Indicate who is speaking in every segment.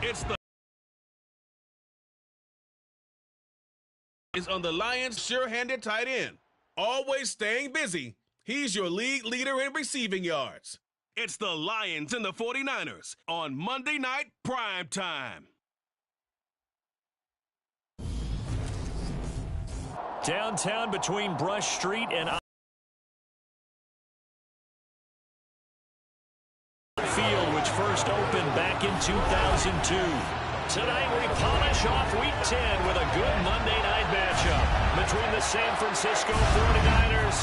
Speaker 1: It's the is on the Lions' sure-handed tight end. Always staying busy, he's your league leader in receiving yards. It's the Lions and the 49ers on Monday Night Prime Time.
Speaker 2: Downtown between Brush Street and Field, which first opened back in 2002. Tonight we polish off Week 10 with a good Monday night matchup between the San Francisco 49ers.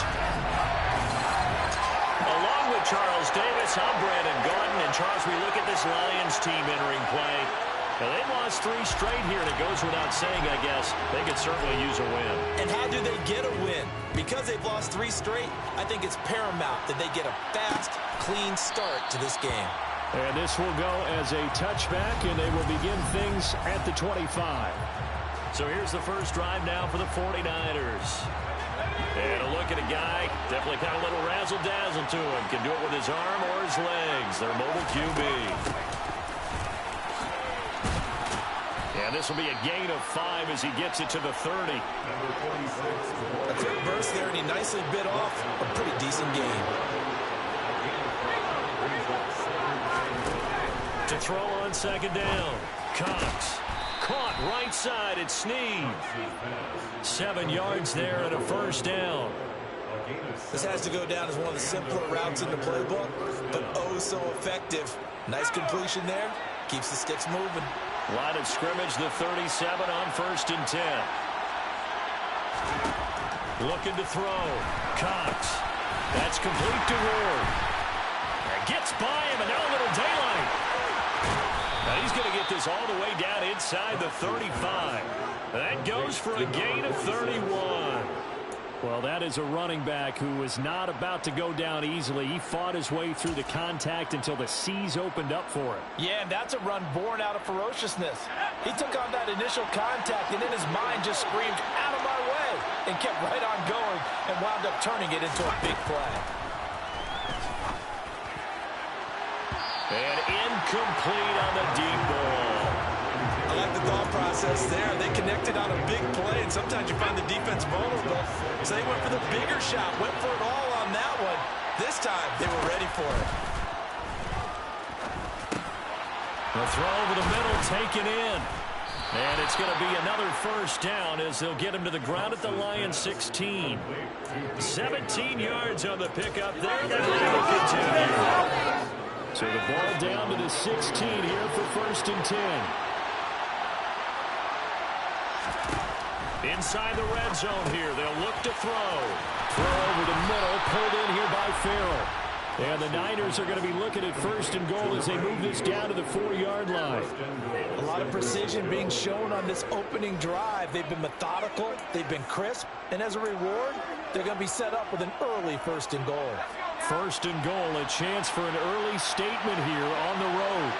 Speaker 2: Along with Charles Davis, I'm Brandon Gaudin. And Charles, we look at this Lions team entering play. Now, they've lost 3 straight here, and it goes without saying, I guess, they could certainly use a win.
Speaker 3: And how do they get a win? Because they've lost 3 straight, I think it's paramount that they get a fast, clean start to this game.
Speaker 2: And this will go as a touchback, and they will begin things at the 25. So here's the first drive now for the 49ers. And a look at a guy, definitely kind of a little razzle-dazzle to him. Can do it with his arm or his legs. Their mobile QB. And this will be a gain of 5 as he gets it to the 30.
Speaker 3: A quick burst there, and he nicely bit off a pretty decent gain.
Speaker 2: To throw on second down. Cox. Caught right side. It's Snead. 7 yards there and a first down.
Speaker 3: This has to go down as one of the simpler routes in the playbook, but oh so effective. Nice completion there. Keeps the sticks moving.
Speaker 2: Line of scrimmage, the 37 on 1st and 10. Looking to throw. Cox. That's complete to Ward. Gets by him, and now a little daylight. Now he's going to get this all the way down inside the 35. That goes for a gain of 31. Well, that is a running back who was not about to go down easily. He fought his way through the contact until the seas opened up for him.
Speaker 3: Yeah, and that's a run born out of ferociousness. He took on that initial contact, and in his mind just screamed, "Out of my way," and kept right on going and wound up turning it into a big play.
Speaker 2: And incomplete on the deep ball.
Speaker 3: I like the thought process there. They connected on a big play, and sometimes you find the defense vulnerable. So they went for the bigger shot, went for it all on that one. This time, they were ready for it.
Speaker 2: The throw over the middle, taken in. And it's going to be another first down as they'll get him to the ground at the Lions 16. 17 yards on the pickup there. That will continue. So the ball down to the 16 here for 1st and 10. Inside the red zone here. They'll look to throw. Throw over the middle. Pulled in here by Farrell. And the Niners are going to be looking at 1st and goal as they move this down to the 4-yard line.
Speaker 3: A lot of precision being shown on this opening drive. They've been methodical. They've been crisp. And as a reward, they're going to be set up with an early 1st and goal.
Speaker 2: 1st and goal, a chance for an early statement here on the road.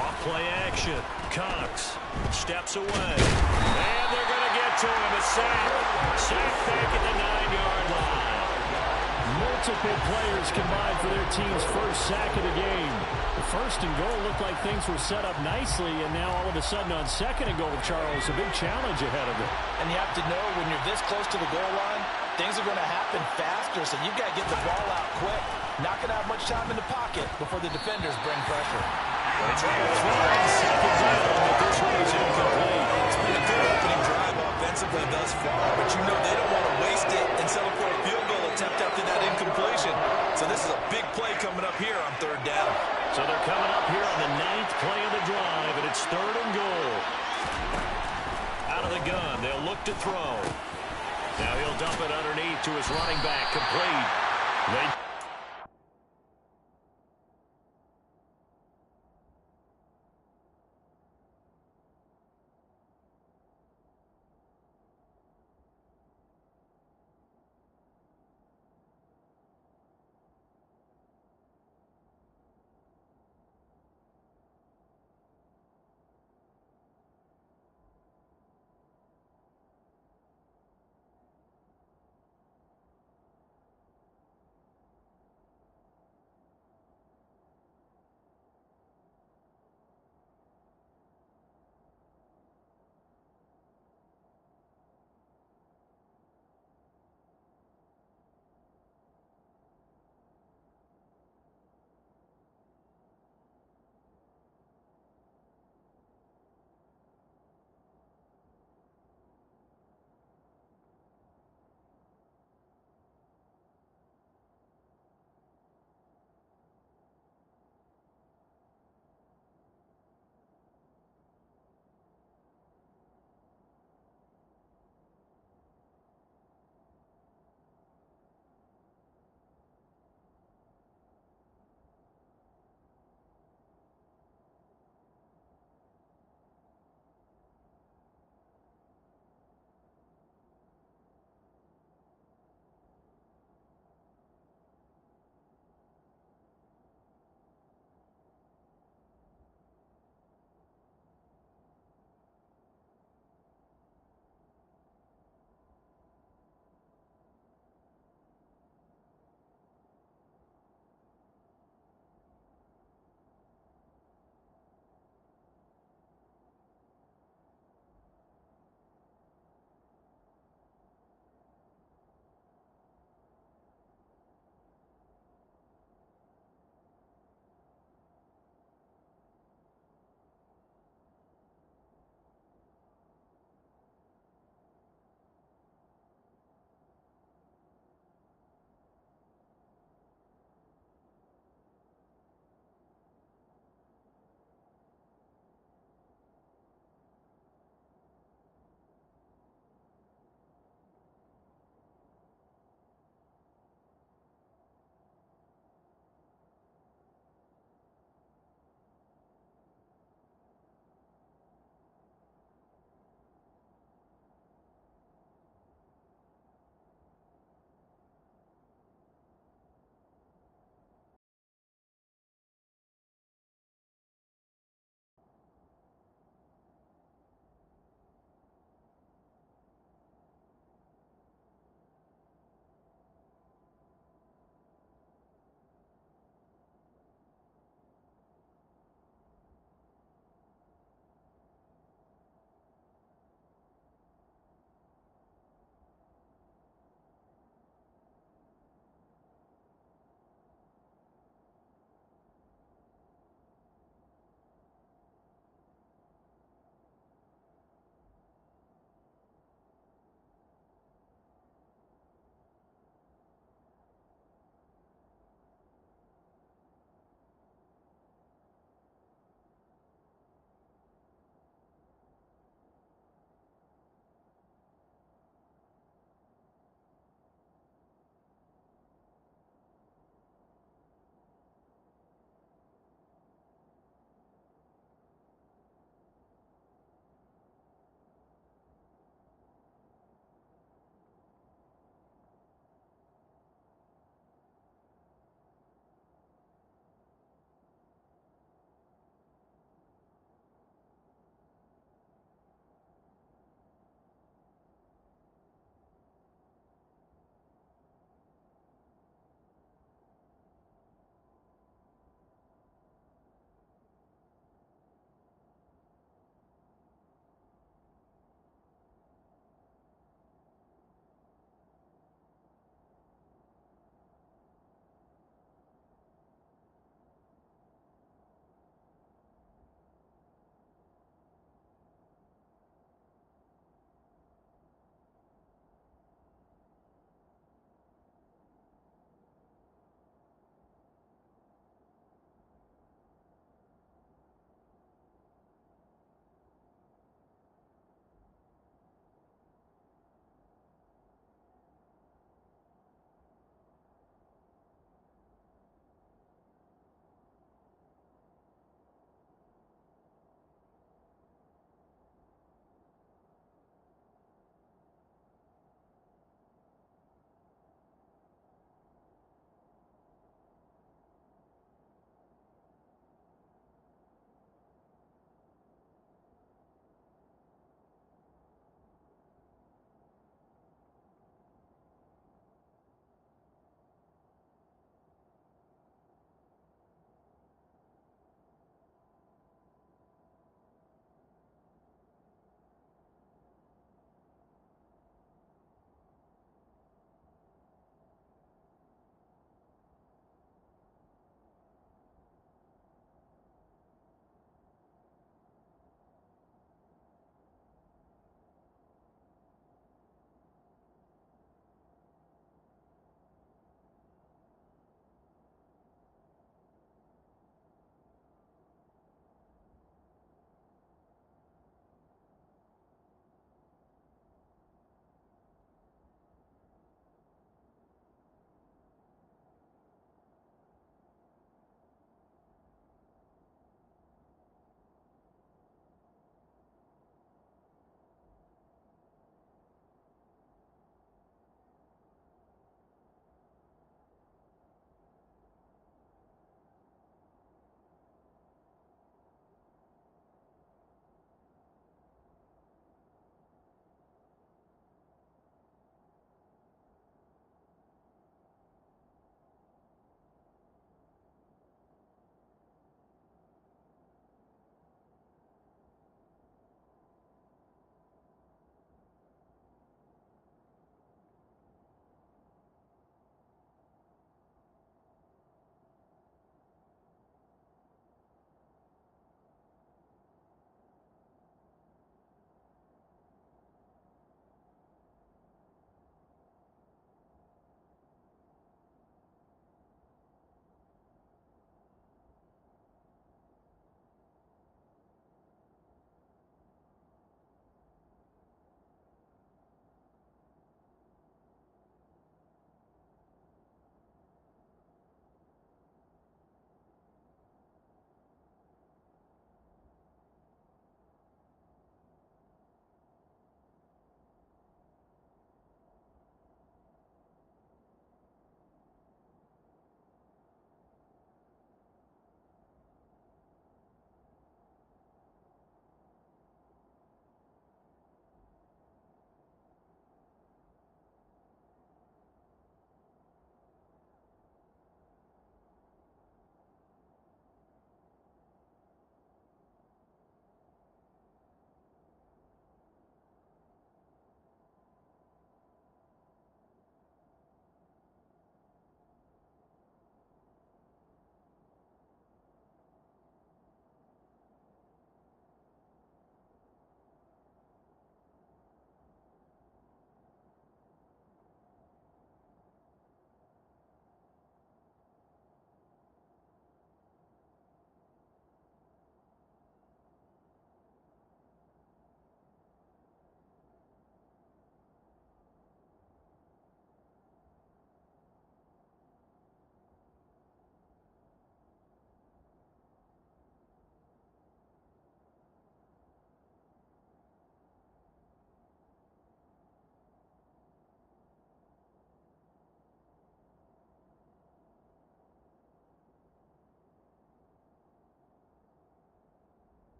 Speaker 2: Off play action. Cox steps away. And they're going to get to him. A sack. Sack back at the 9-yard line. Multiple players combined for their team's first sack of the game. The 1st and goal looked like things were set up nicely, and now all of a sudden on 2nd and goal, Charles, a big challenge ahead of them.
Speaker 3: And you have to know when you're this close to the goal line, things are going to happen faster, so you've got to get the ball out quick. Not going to have much time in the pocket before the defenders bring pressure.
Speaker 2: It's a second down, but this one is incomplete.
Speaker 3: It's been a good opening drive offensively thus far, but you know they don't want to waste it and settle for a field goal attempt after that incompletion. So this is a big play coming up here on 3rd down.
Speaker 2: So they're coming up here on the 9th play of the drive, and it's 3rd and goal. Out of the gun, they'll look to throw. Now he'll dump it underneath to his running back, complete. They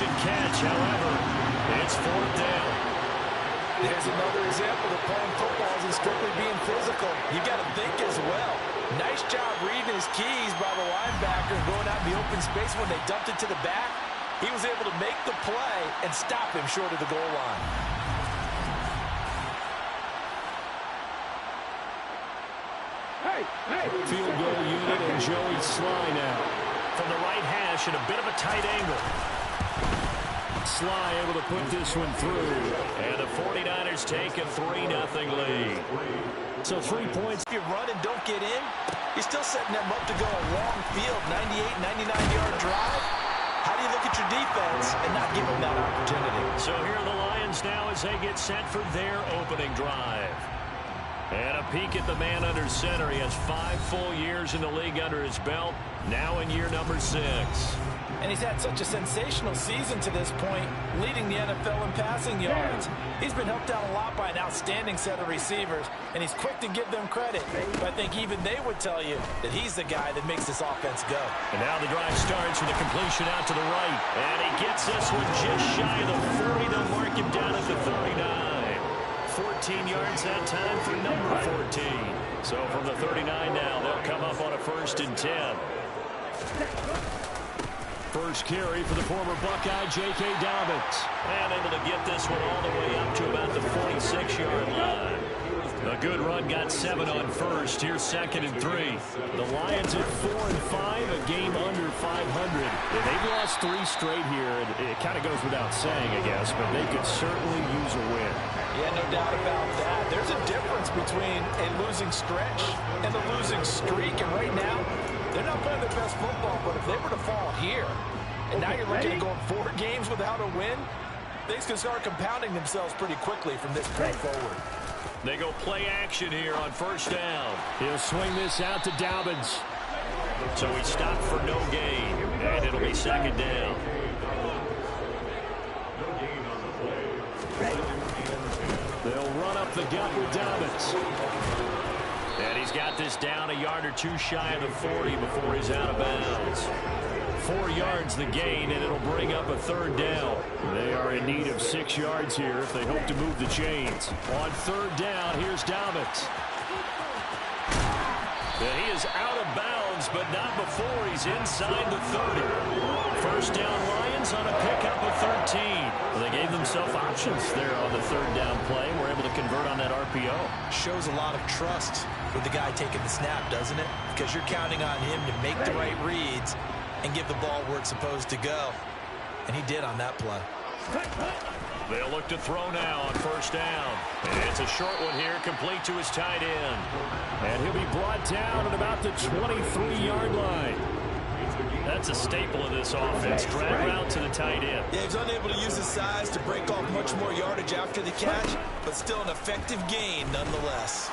Speaker 2: and catch. However, it's fourth down.
Speaker 3: There's another example of playing football isn't strictly being physical. You got to think as well. Nice job reading his keys by the linebacker going out in the open space when they dumped it to the back. He was able to make the play and stop him short of the goal line.
Speaker 2: Field goal unit and Joey Sly now. From the right hash and a bit of a tight angle. Sly able to put this one through. And the 49ers take a 3-0 lead. So 3 points.
Speaker 3: If you run and don't get in, you're still setting them up to go a long field, 98, 99-yard drive. How do you look at your defense and not give them that opportunity?
Speaker 2: So here are the Lions now as they get set for their opening drive. And a peek at the man under center. He has 5 full years in the league under his belt, now in year number 6.
Speaker 3: And he's had such a sensational season to this point, leading the NFL in passing yards. He's been helped out a lot by an outstanding set of receivers, and he's quick to give them credit. But I think even they would tell you that he's the guy that makes this offense go.
Speaker 2: And now the drive starts with a completion out to the right. And he gets this one just shy of the 40. They'll mark him down at the 39. 14 yards that time for number 14. So from the 39 now, they'll come up on a 1st and 10. First carry for the former Buckeye, J.K. Dobbins. And able to get this one all the way up to about the 46-yard line. A good run, got 7 on first. Here's 2nd and 3. The Lions at 4-5, a game under 500.
Speaker 4: Yeah, they've lost 3 straight here. It kind of goes without saying, I guess, but they could certainly use a win.
Speaker 3: Yeah, no doubt about that. There's a difference between a losing stretch and a losing streak. And right now, they're not playing their best football, but if they were to fall here, and now you're looking at going 4 games without a win, things can start compounding themselves pretty quickly from this point forward.
Speaker 2: They go play action here on 1st down.
Speaker 4: He'll swing this out to Dobbins.
Speaker 2: So he stopped for no gain, and it'll be 2nd down. They'll run up the gut with Dobbins. And he's got this down a yard or 2 shy of the 40 before he's out of bounds. 4 yards the gain, and it'll bring up a 3rd down.
Speaker 4: They are in need of 6 yards here if they hope to move the chains.
Speaker 2: On 3rd down, here's Dobbins. And he is out of bounds, but not before he's inside the 30. 1st down Lions on a pickup of 13. Well, they gave themselves options there on the 3rd down play. We're able to convert on that RPO.
Speaker 3: Shows a lot of trust with the guy taking the snap, doesn't it? Because you're counting on him to make the right reads and give the ball where it's supposed to go. And he did on that play.
Speaker 2: They'll look to throw now on 1st down. And it's a short one here, complete to his tight end.
Speaker 4: And he'll be brought down at about the 23-yard line.
Speaker 2: That's a staple of this offense. Drag route to the tight end.
Speaker 3: Yeah, he was unable to use his size to break off much more yardage after the catch, but still an effective gain nonetheless.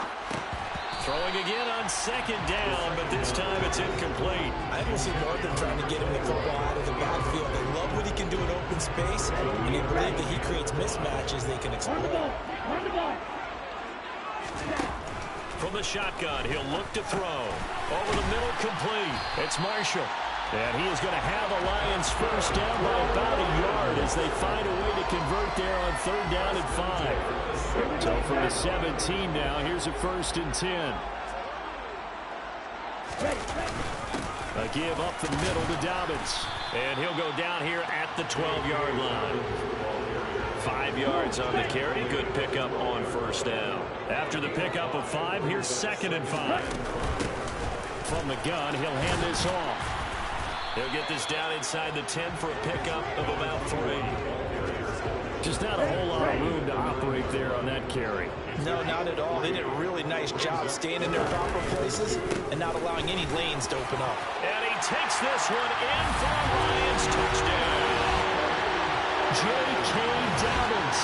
Speaker 2: Throwing again on 2nd down, but this time it's incomplete.
Speaker 3: I almost see more of them trying to get him the football out of the backfield. They love what he can do in open space, and they believe that he creates mismatches they can exploit.
Speaker 2: From the shotgun, he'll look to throw. Over the middle, complete. It's Marshall. And he is going to have the Lions 1st down by about a yard as they find a way to convert there on 3rd down and 5.
Speaker 4: So from the 17 now, here's a 1st and 10.
Speaker 2: A give up the middle to Dobbins. And he'll go down here at the 12-yard line. 5 yards on the carry. Good pickup on 1st down. After the pickup of 5, here's 2nd and 5.
Speaker 4: From the gun, he'll hand this off.
Speaker 2: He'll get this down inside the 10 for a pickup of about 3.
Speaker 4: Just not a whole lot of room to operate there on that carry.
Speaker 3: No, not at all. They did a really nice job staying in their proper places and not allowing any lanes to open up.
Speaker 2: And he takes this one in for a Lions touchdown.
Speaker 4: J.K. Dobbins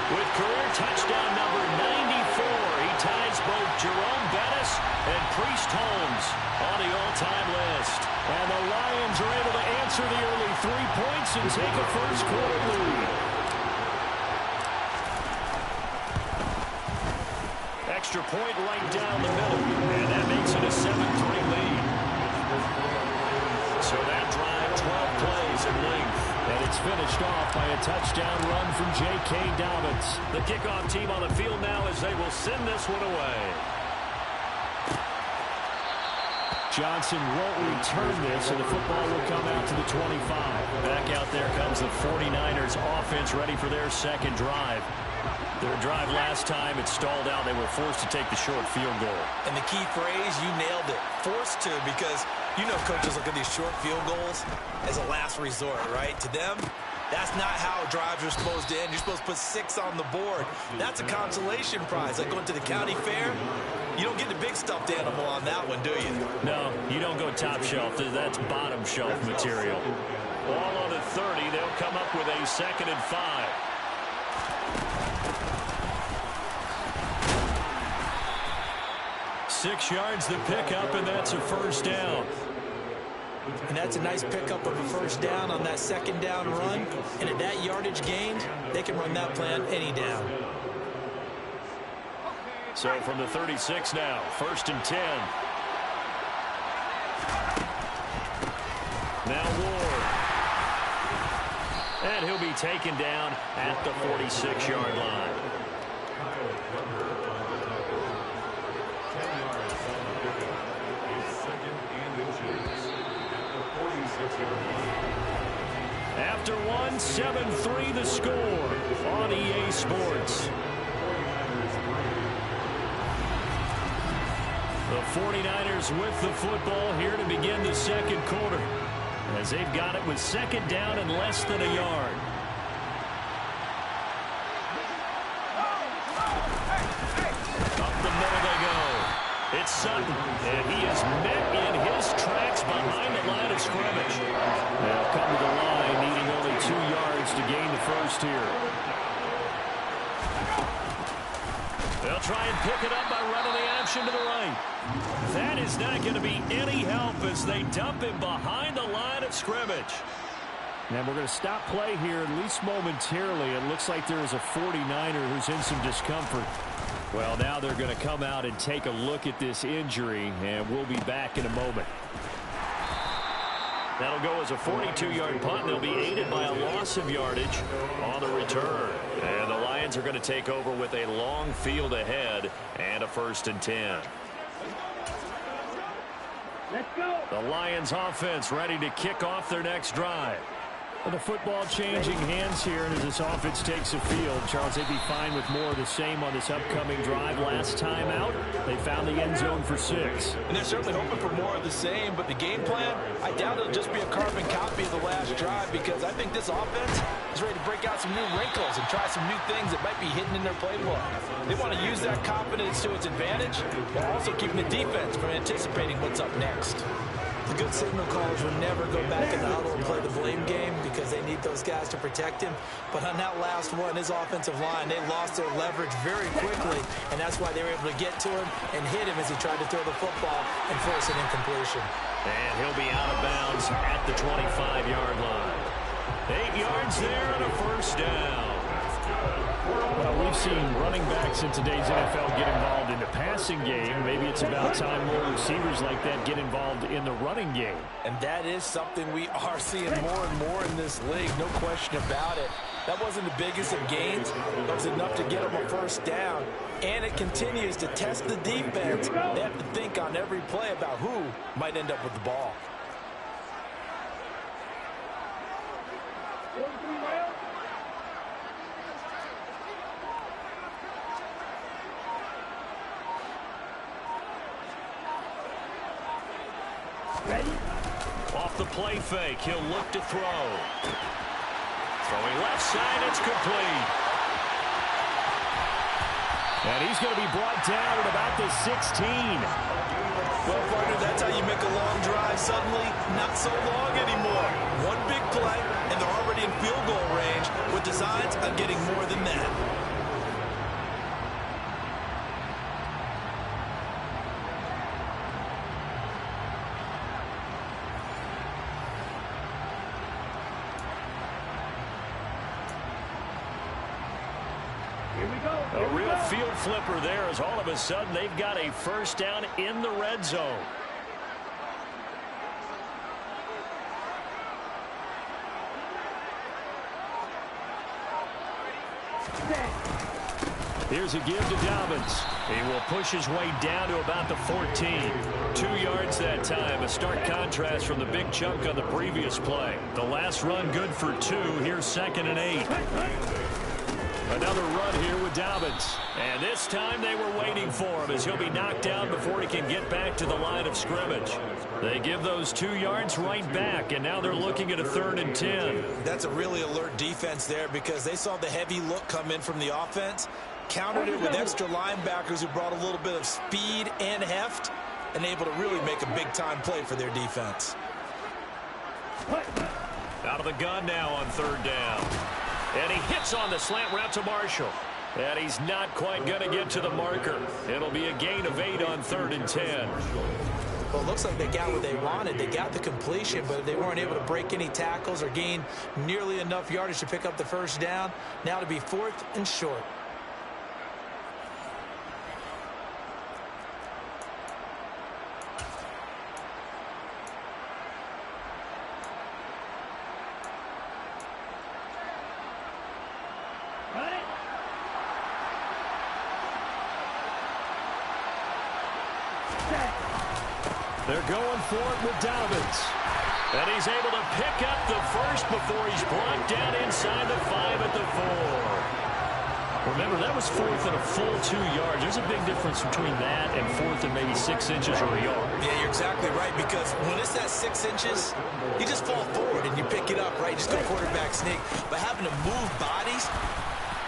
Speaker 2: with career touchdown number 94. He ties both Jerome Bettis and Priest Holmes on the all-time list.
Speaker 4: And the Lions are able to answer the early 3 points and take a 1st quarter lead.
Speaker 2: Extra point right down the middle, and that makes it a 7-3 lead. So that drive, 12 plays in length, and
Speaker 4: it's finished off by a touchdown run from J.K. Dobbins.
Speaker 2: The kickoff team on the field now as they will send this one away.
Speaker 4: Johnson won't return this, and the football will come out to the 25.
Speaker 2: Back out there comes the 49ers offense ready for their second drive. Their drive last time, it stalled out. They were forced to take the short field goal.
Speaker 3: And the key phrase, you nailed it, forced to, because you know coaches look at these short field goals as a last resort, right? To them, that's not how drives are supposed to end. You're supposed to put 6 on the board. That's a consolation prize. Like going to the county fair, you don't get the big stuffed animal on that one, do you?
Speaker 2: No, you don't go top shelf. That's bottom shelf material. Ball on the 30. They'll come up with a 2nd and 5. Six yards the pickup, and that's a first down.
Speaker 3: And that's a nice pickup of a first down on that second down run. And at that yardage gained, they can run that plan any down.
Speaker 2: So from the 36 now, 1st and 10. Now Ward. And he'll be taken down at the 46-yard line. After one, 7-3 the score on EA Sports. The 49ers with the football here to begin the second quarter, as they've got it with 2nd down and less than a yard. Up the middle they go. It's Sutton, and he is met in his tracks behind the line of scrimmage. They'll come to the line, needing only 2 yards to gain the first here. They'll try and pick it up by running the option to the right. That is not going to be any help as they dump him behind the line of scrimmage.
Speaker 4: And we're going to stop play here, at least momentarily. It looks like there is a 49er who's in some discomfort. Well, now they're going to come out and take a look at this injury, and we'll be back in a moment.
Speaker 2: That'll go as a 42-yard punt. They'll be aided by a loss of yardage on the return. And the Lions are going to take over with a long field ahead and a 1st and 10.
Speaker 5: Let's go.
Speaker 2: The Lions offense ready to kick off their next drive.
Speaker 4: Well, the football changing hands here, and as this offense takes the field, Charles, they'd be fine with more of the same on this upcoming drive. Last time out, they found the end zone for 6.
Speaker 3: And they're certainly hoping for more of the same, but the game plan, I doubt it'll just be a carbon copy of the last drive, because I think this offense is ready to break out some new wrinkles and try some new things that might be hidden in their playbook. They want to use that confidence to its advantage, while also keeping the defense from anticipating what's up next. The good signal callers will never go back in the huddle and play the blame game because they need those guys to protect him. But on that last one, his offensive line, they lost their leverage very quickly, and that's why they were able to get to him and hit him as he tried to throw the football and force an incompletion.
Speaker 2: And he'll be out of bounds at the 25-yard line. 8 yards there and a first down.
Speaker 4: Well, we've seen running backs in today's NFL get involved in the passing game. Maybe it's about time more receivers like that get involved in the running game.
Speaker 3: And that is something we are seeing more and more in this league, no question about it. That wasn't the biggest of gains. That was enough to get them a first down. And it continues to test the defense. They have to think on every play about who might end up with the ball.
Speaker 5: Ready?
Speaker 2: Off the play fake, he'll look to throw. Throwing left side, it's complete.
Speaker 4: And he's going to be brought down at about the 16.
Speaker 3: Well, partner, that's how you make a long drive suddenly not so long anymore. One big play, and they're already in field goal range with designs on getting more than that.
Speaker 2: A real field flipper there as all of a sudden they've got a first down in the red zone.
Speaker 4: Here's a give to Dobbins. He will push his way down to about the 14. 2 yards that time. A stark contrast from the big chunk on the previous play. The last run good for 2. Here's 2nd and 8. Another run here with Dobbins. And this time they were waiting for him as he'll be knocked down before he can get back to the line of scrimmage. They give those 2 yards right back, and now they're looking at a 3rd and 10.
Speaker 3: That's a really alert defense there because they saw the heavy look come in from the offense, countered it with extra linebackers who brought a little bit of speed and heft, and able to really make a big-time play for their defense.
Speaker 4: Out of the gun now on 3rd down. And he hits on the slant route to Marshall. And he's not quite going to get to the marker. It'll be a gain of 8 on 3rd and 10.
Speaker 3: Well, it looks like they got what they wanted. They got the completion, but they weren't able to break any tackles or gain nearly enough yardage to pick up the 1st down. Now to be 4th and short.
Speaker 4: They're going for it with Dobbins. And he's able to pick up the 1st before he's brought down inside the 5 at the 4. Remember, that was 4th and a full 2 yards. There's a big difference between that and 4th and maybe 6 inches or a yard.
Speaker 3: Yeah, you're exactly right, because when it's that 6 inches, you just fall forward and you pick it up, right? You just go quarterback sneak. But having to move bodies.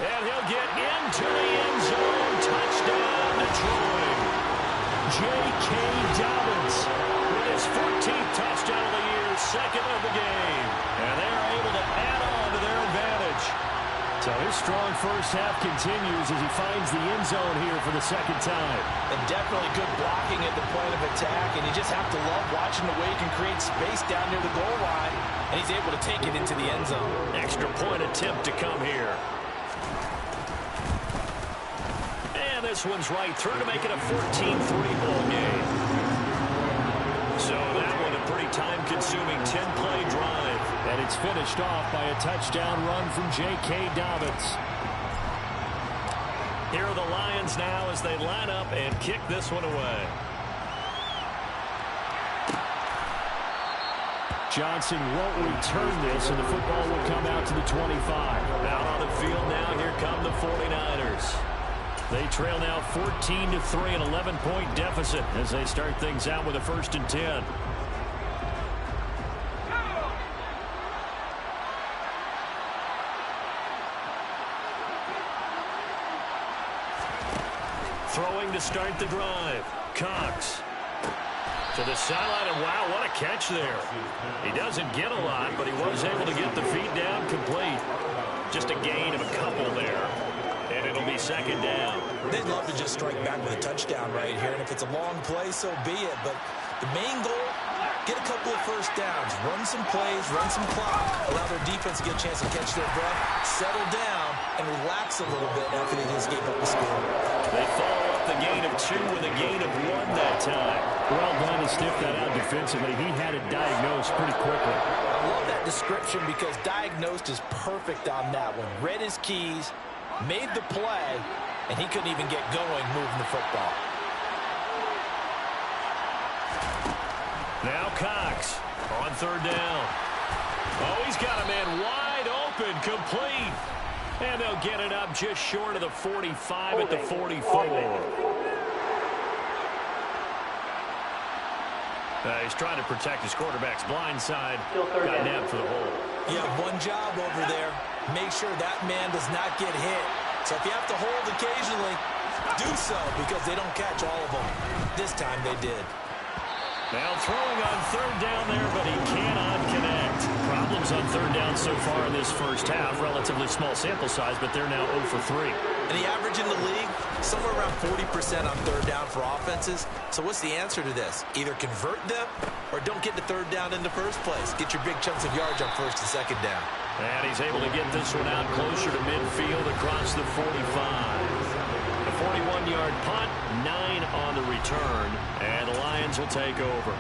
Speaker 4: And he'll get into the end zone. Touchdown, Detroit. J.K. Dobbins with his 14th touchdown of the year, 2nd of the game. And they're able to add on to their advantage. So his strong first half continues as he finds the end zone here for the 2nd time.
Speaker 3: And definitely good blocking at the point of attack, and you just have to love watching the way he can create space down near the goal line, and he's able to take it into the end zone.
Speaker 4: Extra point attempt to come here. This one's right through to make it a 14-3 ball game. So that one a pretty time-consuming 10-play drive. And it's finished off by a touchdown run from J.K. Dobbins. Here are the Lions now as they line up and kick this one away. Johnson won't return this, and the football will come out to the 25. Out on the field now, here come the 49ers. They trail now 14-3, an 11-point deficit as they start things out with a 1st and 10. Throwing to start the drive. Cox to the sideline, and wow, what a catch there. He doesn't get a lot, but he was able to get the feet down complete. Just a gain of a couple there. And it'll be 2nd down.
Speaker 3: They'd love to just strike back with a touchdown right here. And if it's a long play, so be it. But the main goal, get a couple of 1st downs. Run some plays, run some clock. Allow their defense to get a chance to catch their breath, settle down, and relax a little bit after they just gave up the score.
Speaker 4: They follow up the gain of 2 with a gain of 1 that time. Well done to sniff that out defensively. He had it diagnosed pretty quickly.
Speaker 3: I love that description because diagnosed is perfect on that one. Read his keys, made the play, and he couldn't even get going moving the football.
Speaker 4: Now Cox on 3rd down. Oh, he's got a man wide open, complete. And they'll get it up just short of the 45 at the 44. He's trying to protect his quarterback's blind side. Got nabbed for the hole.
Speaker 3: You have one job over there. Make sure that man does not get hit. So if you have to hold occasionally, do so because they don't catch all of them. This time they did.
Speaker 4: Now throwing on 3rd down there, but he cannot connect. Problems on 3rd down so far in this first half. Relatively small sample size, but they're now 0 for 3.
Speaker 3: And the average in the league, somewhere around 40% on 3rd down for offenses. So what's the answer to this? Either convert them or don't get the 3rd down in the first place. Get your big chunks of yards on 1st and 2nd down.
Speaker 4: And he's able to get this one out closer to midfield across the 45. A 41-yard punt, 9 on the return, and the Lions will take over.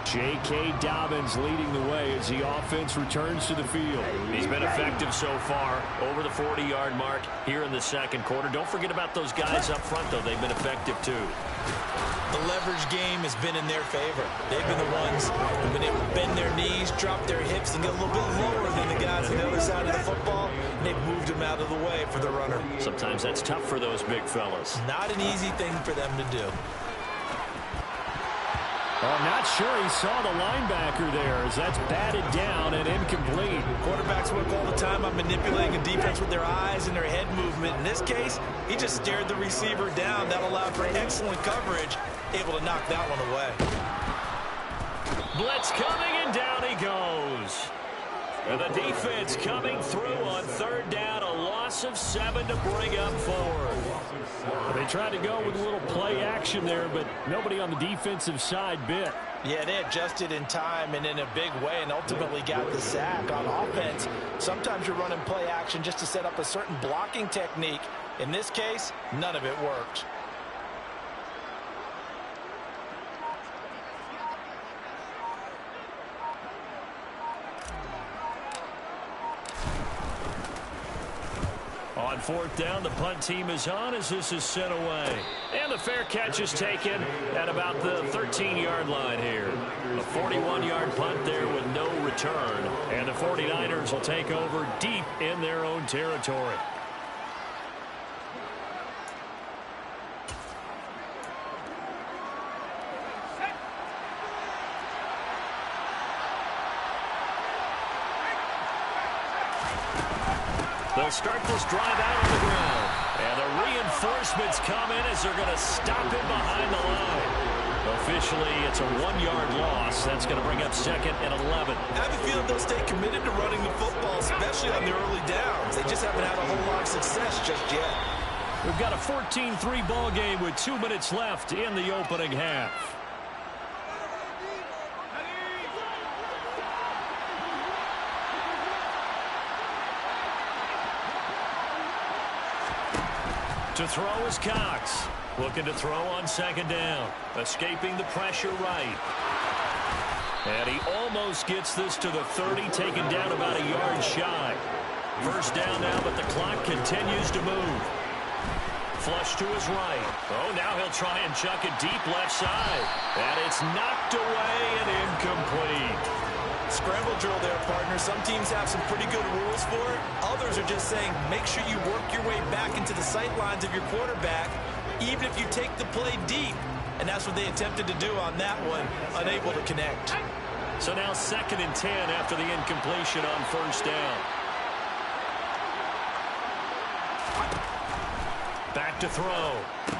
Speaker 4: J.K. Dobbins leading the way as the offense returns to the field.
Speaker 2: He's been effective so far over the 40-yard mark here in the second quarter. Don't forget about those guys up front, though. They've been effective, too.
Speaker 3: The leverage game has been in their favor. They've been the ones who've been able to bend their knees, drop their hips, and get a little bit lower than the guys on the other side of the football. And they've moved them out of the way for the runner.
Speaker 2: Sometimes that's tough for those big fellas.
Speaker 3: Not an easy thing for them to do.
Speaker 4: I'm not sure he saw the linebacker there as that's batted down and incomplete.
Speaker 3: Quarterbacks work all the time on manipulating a defense with their eyes and their head movement. In this case, he just stared the receiver down. That allowed for excellent coverage, able to knock that one away.
Speaker 2: Blitz coming, and down he goes. And the defense coming through on third down, a loss of 7 to bring up forward.
Speaker 4: They tried to go with a little play action there, but nobody on the defensive side bit.
Speaker 3: Yeah, they adjusted in time and in a big way and ultimately got the sack. On offense, sometimes you're running play action just to set up a certain blocking technique. In this case, none of it worked.
Speaker 2: On fourth down, the punt team is on as this is sent away. And the fair catch is taken at about the 13-yard line here. A 41-yard punt there with no return. And the 49ers will take over deep in their own territory. They'll start this drive out on the ground. And the reinforcements come in as they're going to stop him behind the line. Officially, it's a 1-yard loss. That's going to bring up second and 11.
Speaker 3: I have a feeling they'll stay committed to running the football, especially on the early downs. They just haven't had a whole lot of success just yet.
Speaker 2: We've got a 14-3 ball game with 2 minutes left in the opening half. To throw is Cox. Looking to throw on second down. Escaping the pressure right. And he almost gets this to the 30, taken down about a yard shy. First down now, but the clock continues to move. Flush to his right. Oh, now he'll try and chuck it deep left side. And it's knocked away and incomplete.
Speaker 3: Scramble drill there, partner. Some teams have some pretty good rules for it. Others are just saying make sure you work your way back into the sight lines of your quarterback, even if you take the play deep. And that's what they attempted to do on that one, unable to connect.
Speaker 2: So now second and 10 after the incompletion on first down. Back to throw.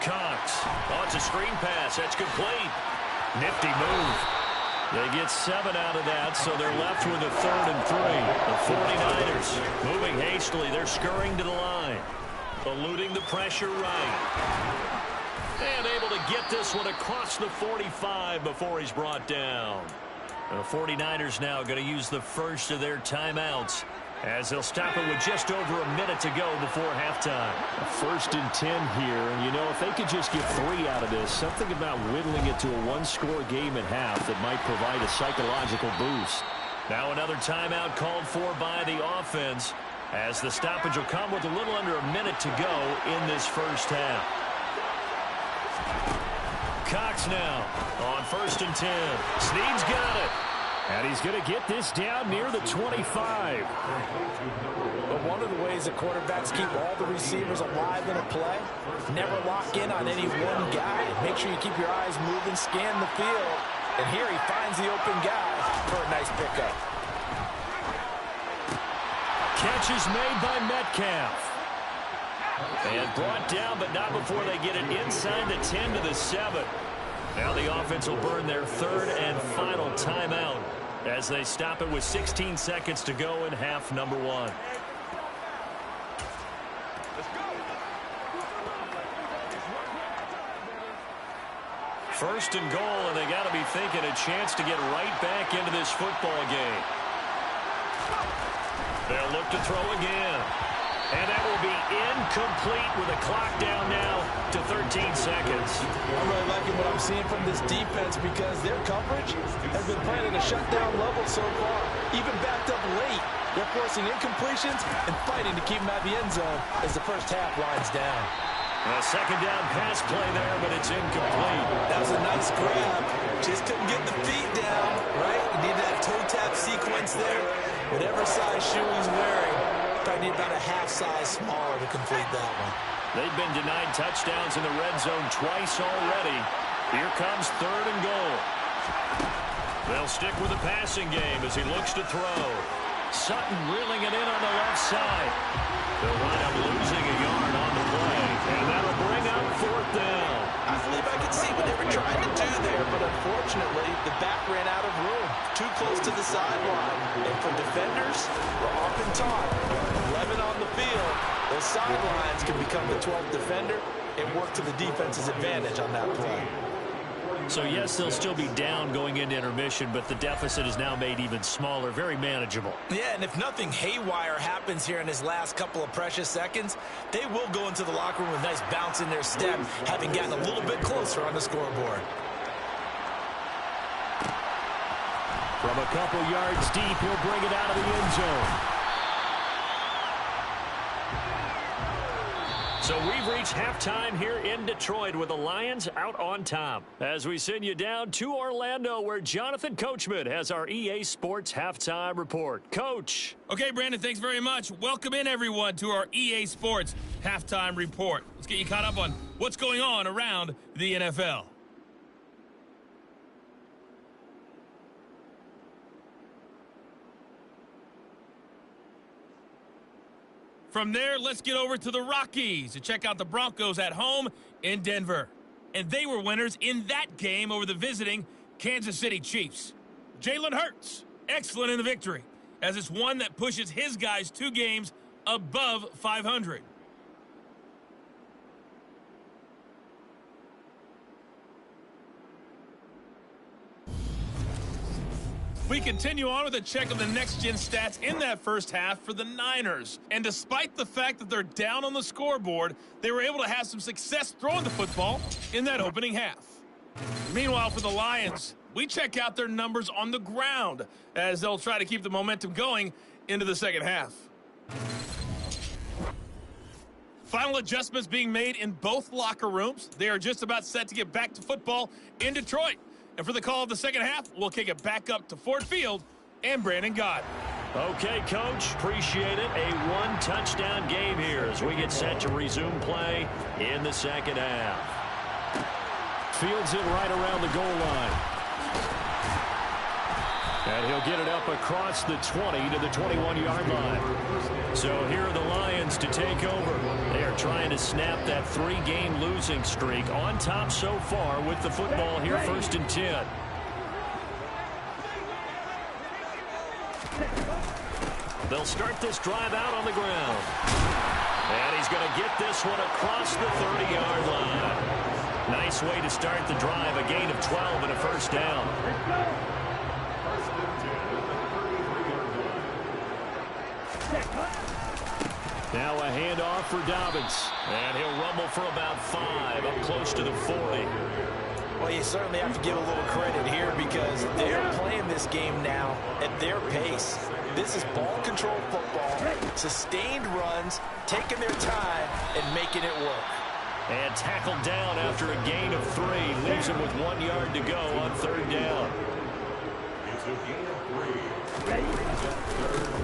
Speaker 2: Cox. Oh, it's a screen pass. That's complete. Nifty move. They get 7 out of that, so they're left with a 3rd and 3. The 49ers moving hastily. They're scurrying to the line. Eluding the pressure right. And able to get this one across the 45 before he's brought down. And the 49ers now going to use the first of their timeouts as they'll stop it with just over a minute to go before halftime.
Speaker 4: A 1st and 10 here, and you know, if they could just get 3 out of this, something about whittling it to a 1-score game at half that might provide a psychological boost.
Speaker 2: Now another timeout called for by the offense as the stoppage will come with a little under a minute to go in this first half. Cox now on 1st and 10. Snead's got it.
Speaker 4: And he's going to get this down near the 25.
Speaker 3: But one of the ways that quarterbacks keep all the receivers alive in a play, never lock in on any one guy. Make sure you keep your eyes moving, scan the field. And here he finds the open guy for a nice pickup.
Speaker 2: Catch is made by Metcalf. And brought down, but not before they get it inside the 10 to the 7. Now the offense will burn their 3rd and final timeout as they stop it with 16 seconds to go in half number 1. First and goal, and they got to be thinking a chance to get right back into this football game. They'll look to throw again. And that will be incomplete with a clock down now to 13 seconds.
Speaker 3: I'm really liking what I'm seeing from this defense because their coverage has been playing at a shutdown level so far. Even backed up late, they're forcing incompletions and fighting to keep them out of the end zone as the first half winds down.
Speaker 2: A second down pass play there, but it's incomplete.
Speaker 6: That was a nice grab. Just couldn't get the feet down, right? You need that toe tap sequence there. Whatever size shoe he's wearing, probably need about a half size smaller to complete that one.
Speaker 2: They've been denied touchdowns in the red zone twice already. Here comes 3rd and goal. They'll stick with the passing game as he looks to throw. Sutton reeling it in on the left side. They'll wind up losing a yard on the play, and that'll bring up 4th down.
Speaker 6: I believe I could see what they were trying to do there, but unfortunately, the back ran out of room. Too close to the sideline. And for defenders, we're often taught, 11 on the field, those sidelines can become the 12th defender and work to the defense's advantage on that play.
Speaker 4: So, yes, they'll still be down going into intermission, but the deficit is now made even smaller, very manageable.
Speaker 6: Yeah, and if nothing haywire happens here in his last couple of precious seconds, they will go into the locker room with a nice bounce in their step, having gotten a little bit closer on the scoreboard.
Speaker 4: From a couple yards deep, he'll bring it out of the end zone. So we've reached halftime here in Detroit with the Lions out on top. As we send you down to Orlando where Jonathan Coachman has our EA Sports Halftime Report. Coach.
Speaker 7: Okay, Brandon, thanks very much. Welcome in, everyone, to our EA Sports Halftime Report. Let's get you caught up on what's going on around the NFL. From there, let's get over to the Rockies to check out the Broncos at home in Denver. And they were winners in that game over the visiting Kansas City Chiefs. Jalen Hurts, excellent in the victory, as it's one that pushes his guys 2 games above 500. We continue on with a check of the next-gen stats in that first half for the Niners. And despite the fact that they're down on the scoreboard, they were able to have some success throwing the football in that opening half. Meanwhile, for the Lions, we check out their numbers on the ground as they'll try to keep the momentum going into the second half. Final adjustments being made in both locker rooms. They are just about set to get back to football in Detroit. And for the call of the second half, we'll kick it back up to Ford Field and Brandon Gott.
Speaker 2: Okay, Coach, appreciate it. A 1-touchdown game here as we get set to resume play in the second half.
Speaker 4: Fields it right around the goal line. And he'll get it up across the 20 to the 21-yard line. So here are the Lions to take over. They are trying to snap that 3-game losing streak on top so far with the football here, 1st and 10. They'll start this drive out on the ground. And he's going to get this one across the 30-yard line. Nice way to start the drive, a gain of 12 and a first down. Now a handoff for Dobbins. And he'll rumble for about 5, up close to the 40.
Speaker 6: Well, you certainly have to give a little credit here because they're playing this game now at their pace. This is ball control football, sustained runs, taking their time and making it work.
Speaker 2: And tackled down after a gain of 3. Leaves him with 1 yard to go on 3rd down.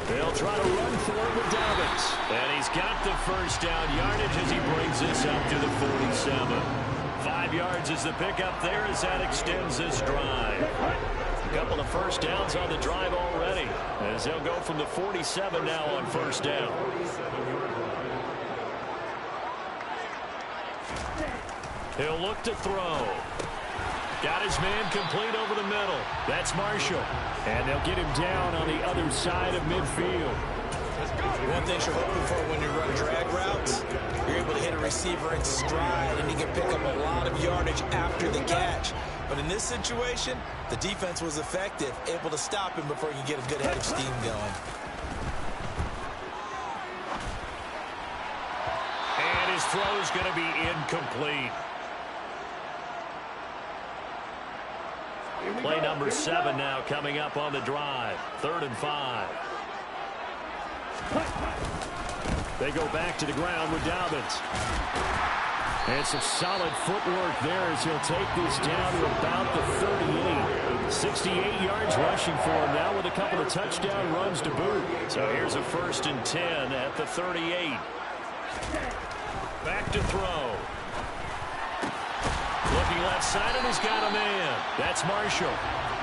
Speaker 2: They'll try to run for it with Dobbins. And he's got the first down yardage as he brings this up to the 47. 5 yards is the pickup there as that extends this drive. A couple of first downs on the drive already as they'll go from the 47 now on 1st down. He'll look to throw. Got his man complete over the middle. That's Marshall. And they'll get him down on the other side of midfield.
Speaker 6: One thing you're hoping for when you run drag routes, you're able to hit a receiver in stride and he can pick up a lot of yardage after the catch. But in this situation, the defense was effective, able to stop him before he could get a good head of steam going.
Speaker 2: throw is going to be incomplete. Play number 7 now coming up on the drive. 3rd and 5. They go back to the ground with Dobbins. And some solid footwork there as he'll take this down to about the 38. 68 yards rushing for him now with a couple of touchdown runs to boot. So here's a 1st and 10 at the 38. Back to throw. Looking left side, and he's got a man. That's Marshall.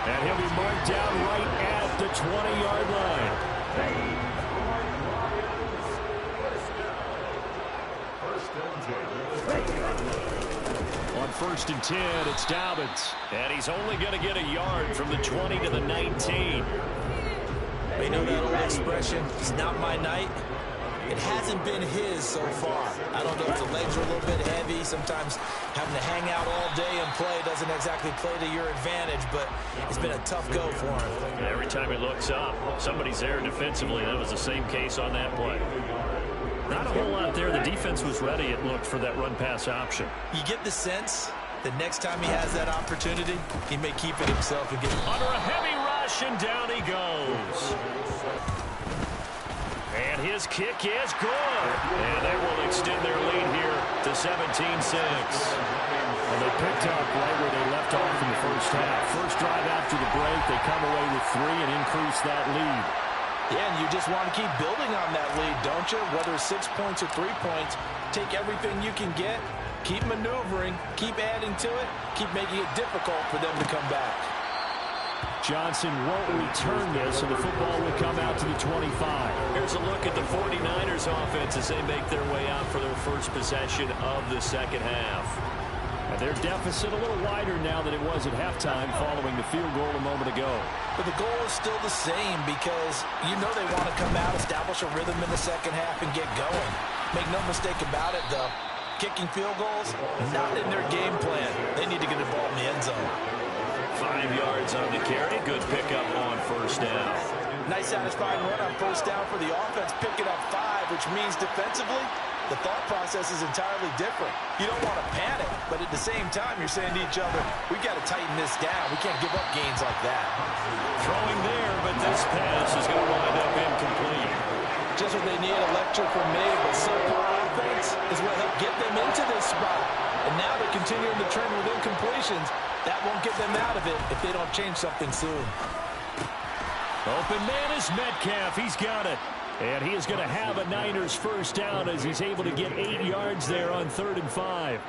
Speaker 2: And he'll be marked down right at the 20-yard line. On 1st and 10, it's Dobbins. And he's only going to get a yard from the 20 to the 19.
Speaker 6: You know that old expression, it's not my night. It hasn't been his so far. I don't know if the legs are a little bit heavy. Sometimes having to hang out all day and play doesn't exactly play to your advantage, but it's been a tough go for him.
Speaker 2: And every time he looks up, somebody's there defensively. That was the same case on that play. Not a whole lot there. The defense was ready, it looked, for that run-pass option.
Speaker 6: You get the sense that next time he has that opportunity, he may keep it himself and get
Speaker 2: under a heavy rush, and down he goes. And his kick is good. And they will extend their lead here to 17-6.
Speaker 4: Well, they picked up right where they left off in the first half. First drive after the break, they come away with 3 and increase that lead.
Speaker 3: Yeah, and you just want to keep building on that lead, don't you? Whether it's 6 points or 3 points, take everything you can get, keep maneuvering, keep adding to it, keep making it difficult for them to come back.
Speaker 4: Johnson won't return this, and the football will come out to the 25.
Speaker 2: Here's a look at the 49ers offense as they make their way out for their first possession of the second half.
Speaker 4: And their deficit a little wider now than it was at halftime following the field goal a moment ago.
Speaker 3: But the goal is still the same because you know they want to come out, establish a rhythm in the second half, and get going. Make no mistake about it, though. Kicking field goals, not in their game plan. They need to get the ball in the end zone.
Speaker 2: 5 yards on the carry. Good pickup on 1st down.
Speaker 3: Nice satisfying run on 1st down for the offense. Picking up 5, which means defensively, the thought process is entirely different. You don't want to panic, but at the same time, you're saying to each other, we got to tighten this down. We can't give up gains like that.
Speaker 2: Throwing there, but this pass is going to wind up incomplete.
Speaker 3: Just what they need, electric from me, but subpar offense is what helped get them into this spot. And now they're continuing the trend with incompletions. That won't get them out of it if they don't change something soon.
Speaker 2: Open man is Metcalf. He's got it.
Speaker 4: And he is going to have a Niners first down as he's able to get 8 yards there on 3rd and 5.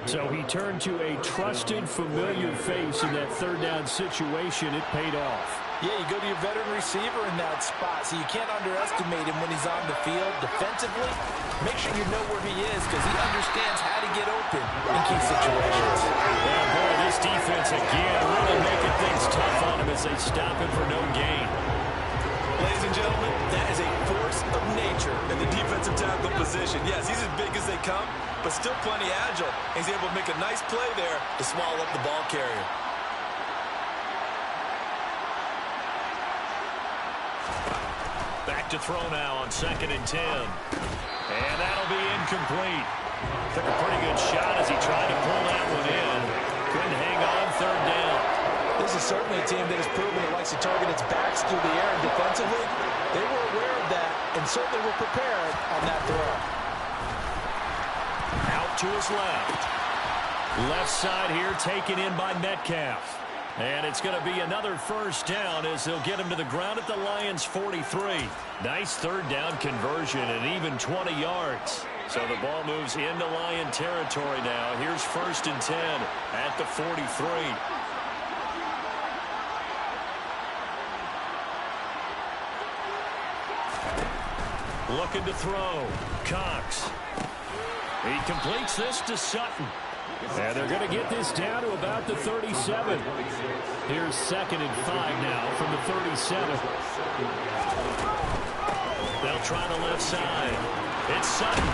Speaker 4: So he turned to a trusted, familiar face in that 3rd down situation. It paid off.
Speaker 3: Yeah, you go to your veteran receiver in that spot, so you can't underestimate him when he's on the field. Defensively, make sure you know where he is because he understands how to get open in key situations.
Speaker 2: Well, boy, this defense again really making things tough on him as they stop him for no gain.
Speaker 6: Ladies and gentlemen, that is a force of nature in the defensive tackle position. Yes, he's as big as they come, but still plenty agile. He's able to make a nice play there to swallow up the ball carrier.
Speaker 2: Back to throw now on 2nd and 10. And that'll be incomplete. Took a pretty good shot as he tried to pull that one in. Couldn't hang on 3rd down.
Speaker 3: This is certainly a team that has proven it likes to target its backs through the air, and defensively, they were aware of that and certainly were prepared on that throw.
Speaker 2: Out to his left.
Speaker 4: Left side here taken in by Metcalf.
Speaker 2: And it's going to be another first down as they'll get him to the ground at the Lions' 43. Nice 3rd down conversion and even 20 yards. So the ball moves into Lion territory now. Here's 1st and 10 at the 43. Looking to throw. Cox.
Speaker 4: He completes this to Sutton. And they're going to get this down to about the 37. Here's 2nd and 5 now from the 37.
Speaker 2: They'll try the left side. It's Sutton.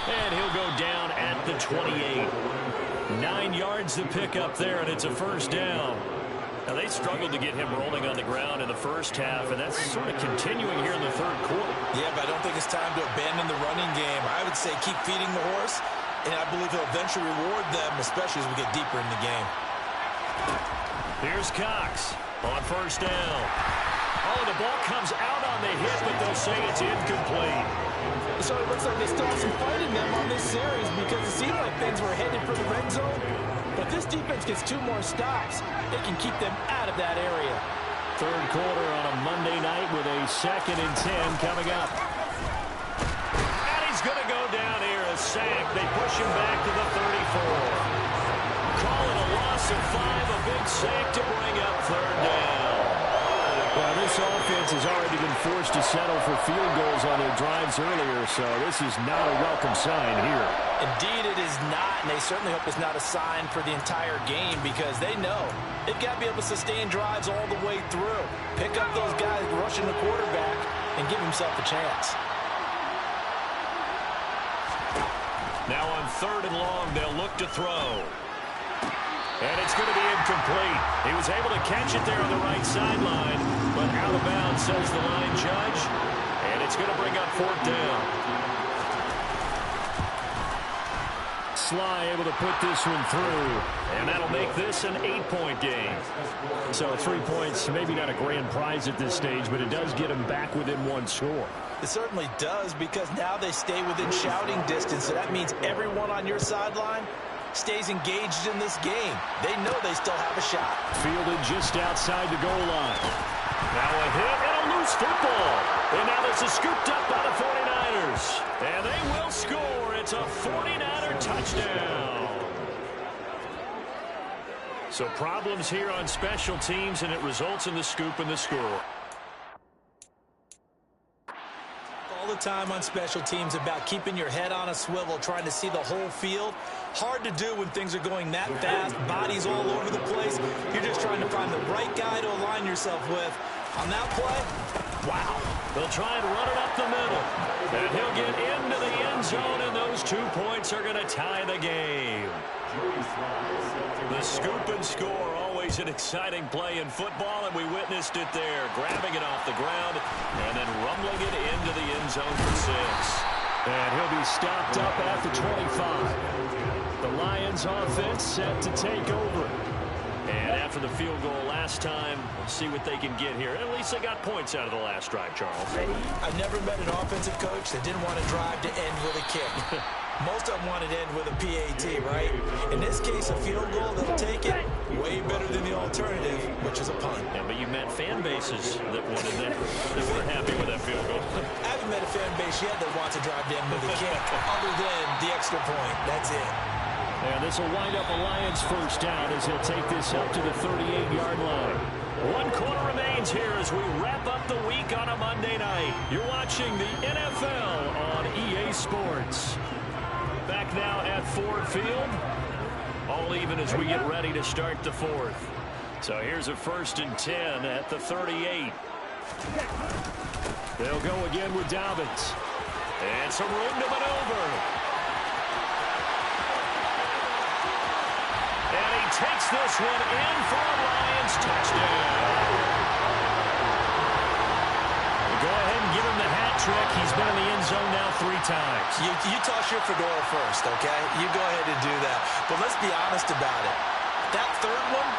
Speaker 2: And he'll go down at the 28.
Speaker 4: 9 yards to pick up there, and it's a first down. Now, they struggled to get him rolling on the ground in the first half, and that's sort of continuing here in the third quarter.
Speaker 3: Yeah, but I don't think it's time to abandon the running game. I would say keep feeding the horse, and I believe he'll eventually reward them, especially as we get deeper in the game.
Speaker 4: Here's Cox on first down. Oh, the ball comes out on the hit, but they'll say it's incomplete.
Speaker 3: So it looks like they still have some fight in them on this series because it seemed like things were headed for the red zone. But if this defense gets 2 more stops, they can keep them out of that area.
Speaker 4: Third quarter on a Monday night with a 2nd and 10 coming up. And he's going to go down here, a sack. They push him back to the 34. Call it a loss of 5, a big sack to bring up third down. Well, this offense has already been forced to settle for field goals on their drives earlier, so this is not a welcome sign here.
Speaker 3: Indeed, it is not, and they certainly hope it's not a sign for the entire game because they know they've got to be able to sustain drives all the way through. Pick up those guys rushing the quarterback and give himself a chance.
Speaker 4: Now on 3rd and long, they'll look to throw. And it's going to be incomplete. He was able to catch it there on the right sideline, but out of bounds, says the line judge. And it's going to bring up 4th down. Sly able to put this one through, and that'll make this an 8-point game. So 3 points, maybe not a grand prize at this stage, but it does get them back within 1 score.
Speaker 3: It certainly does because now they stay within shouting distance, so that means everyone on your sideline stays engaged in this game. They know they still have a shot.
Speaker 4: Fielded just outside the goal line. Now a hit and a loose football. And now this is scooped up by the 49ers. And they will score. It's a 49er touchdown. So problems here on special teams, and it results in the scoop and the score.
Speaker 3: The time on special teams about keeping your head on a swivel, trying to see the whole field. Hard to do when things are going that fast, bodies all over the place. You're just trying to find the right guy to align yourself with. On that play, wow.
Speaker 4: They'll try and run it up the middle. And he'll get into the end zone, and those 2 points are going to tie the game. The scoop and score, always an exciting play in football, and we witnessed it there. Grabbing it off the ground and then rumbling it into the end zone for 6. And he'll be stopped up at the 25. The Lions offense set to take over. And after the field goal last time, we'll see what they can get here. At least they got points out of the last drive, Charles.
Speaker 3: I've never met an offensive coach that didn't want to drive to end with a kick. Most of them wanted to end with a PAT, right? In this case, a field goal, they'll take it. Way better than the alternative, which is a punt.
Speaker 4: Yeah, but you met fan bases that wanted that. They weren't happy with that field goal.
Speaker 3: I haven't met a fan base yet that wants to drive to end with a kick, other than the extra point. That's it.
Speaker 4: And this will wind up a Lions first down as he'll take this up to the 38-yard line. 1 quarter remains here as we wrap up the week on a Monday night. You're watching the NFL on EA Sports. Back now at Ford Field. All even as we get ready to start the 4th. So here's a 1st and 10 at the 38. They'll go again with Dobbins. And some room to maneuver. And he takes this one in for a Lions touchdown. Go ahead and give him the hat trick. He's been in the end zone now 3 times.
Speaker 3: You toss your fedora first, okay? You go ahead and do that. But let's be honest about it. That 3rd one,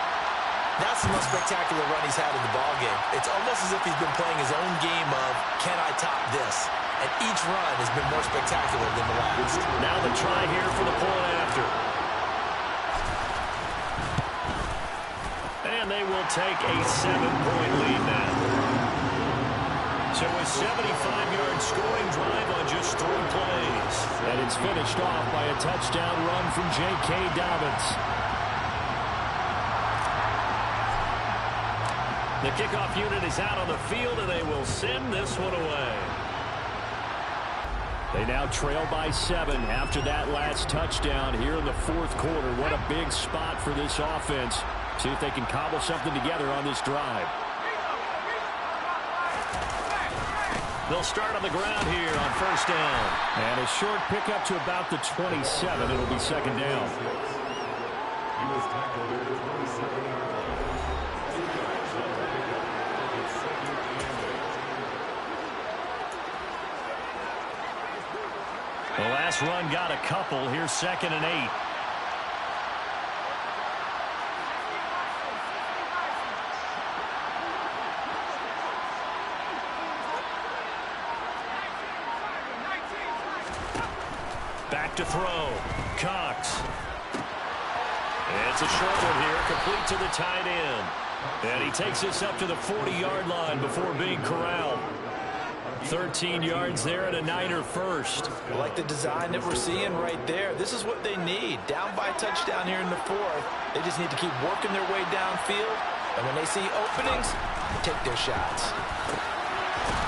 Speaker 3: that's the most spectacular run he's had in the ballgame. It's almost as if he's been playing his own game of, can I top this? And each run has been more spectacular than the last.
Speaker 4: Now the try here for the point after. And they will take a 7-point lead now. So a 75-yard scoring drive on just 3 plays. And it's finished off by a touchdown run from J.K. Dobbins. The kickoff unit is out on the field, and they will send this one away. They now trail by 7 after that last touchdown here in the 4th quarter. What a big spot for this offense. See if they can cobble something together on this drive. They'll start on the ground here on 1st down. And a short pickup to about the 27. It'll be 2nd down.
Speaker 2: this run got a couple. Here's 2nd and 8. Back to throw. Cox. It's a short one here, complete to the tight end. And he takes this up to the 40-yard line before being corralled. 13 yards there and a Niner first.
Speaker 3: I like the design that we're seeing right there. This is what they need. Down by a touchdown here in the 4th. They just need to keep working their way downfield. And when they see openings, they take their shots.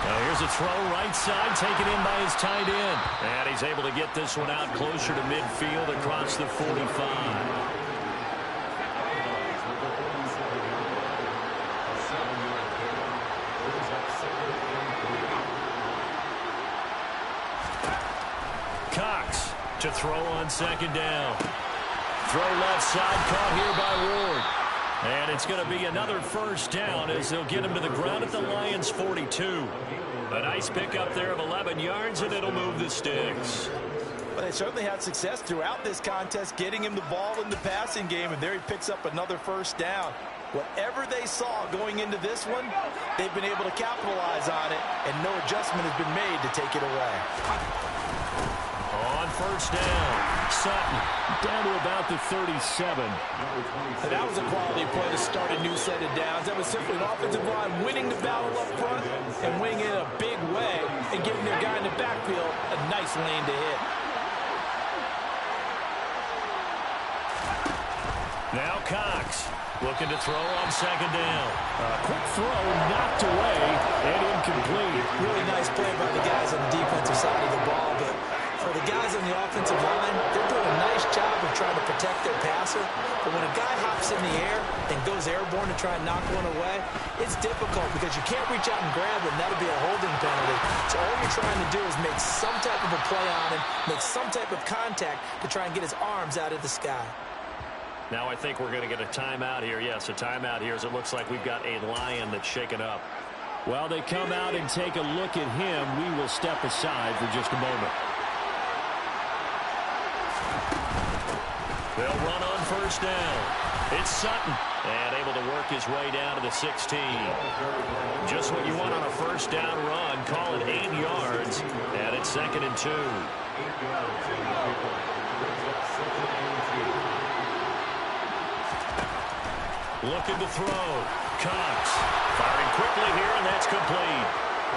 Speaker 2: Now here's a throw right side, taken in by his tight end. And he's able to get this one out closer to midfield across the 45. Cox to throw on 2nd down. Throw left side, caught here by Ward. And it's going to be another first down as they'll get him to the ground at the Lions' 42. A nice pickup there of 11 yards, and it'll move the sticks.
Speaker 3: Well, they certainly had success throughout this contest getting him the ball in the passing game, and there he picks up another first down. Whatever they saw going into this one, they've been able to capitalize on it, and no adjustment has been made to take it away.
Speaker 2: On first down, Sutton
Speaker 4: Down to about the 37.
Speaker 3: And that was a quality play to start a new set of downs. That was simply an offensive line winning the battle up front and winning it in a big way and giving their guy in the backfield a nice lane to hit.
Speaker 2: Now Cox looking to throw on 2nd down.
Speaker 4: Quick throw knocked away and incomplete.
Speaker 3: Really nice play by the guys on the defensive side of the ball, but for the guys on the offensive line, they're doing a nice job of trying to protect their passer. But when a guy hops in the air and goes airborne to try and knock one away, it's difficult because you can't reach out and grab it, and that'll be a holding penalty. So all you're trying to do is make some type of a play on him, make some type of contact to try and get his arms out of the sky.
Speaker 2: Now I think we're going to get a timeout here. Yes, a timeout here as it looks like we've got a Lion that's shaken up.
Speaker 4: While they come out and take a look at him, we will step aside for just a moment.
Speaker 2: They'll run on first down. It's Sutton, and able to work his way down to the 16. Just what you want on a first down run. Call it 8 yards, and it's 2nd and 2. Looking to throw. Cox firing quickly here, and that's complete.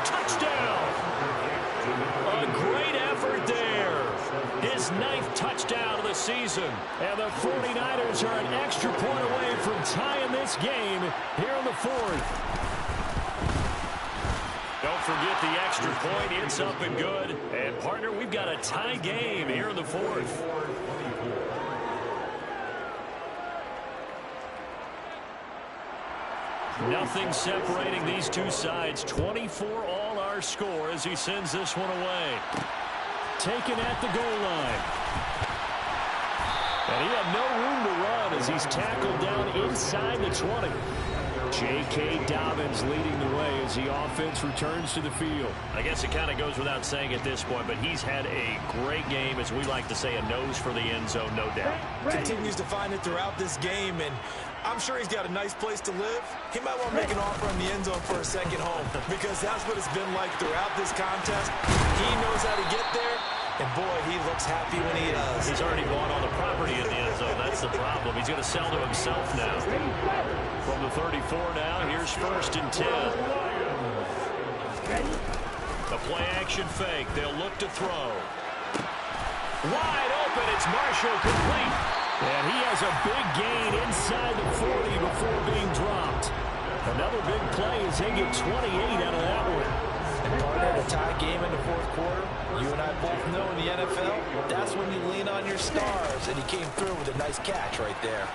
Speaker 2: Touchdown! A great effort there. His 9th touchdown of the season. And the 49ers are an extra point away from tying this game here in the 4th. Don't forget the extra point. It's up and good. And, partner, we've got a tie game here in the 4th. Nothing separating these two sides. 24 all our score as he sends this one away.
Speaker 4: Taken at the goal line. And he had no room to run as he's tackled down inside the 20. J.K. Dobbins leading the way as the offense returns to the field.
Speaker 2: I guess it kind of goes without saying at this point, but he's had a great game, as we like to say, a nose for the end zone, no doubt.
Speaker 3: Continues to find it throughout this game, and I'm sure he's got a nice place to live. He might want to make an offer on the end zone for a second home because that's what it's been like throughout this contest. He knows how to get there, and boy, he looks happy when he does.
Speaker 2: He's already bought all the property in the end zone. That's the problem. He's going to sell to himself now. From the 34 now, here's 1st and 10. A play-action fake. They'll look to throw. Wide open. It's Marshall complete.
Speaker 4: And he has a big gain inside the 40 before being dropped. Another big play as they get 28 out of that one.
Speaker 3: And partner, a tie game in the 4th quarter, you and I both know in the NFL, that's when you lean on your stars, and he came through with a nice catch right there.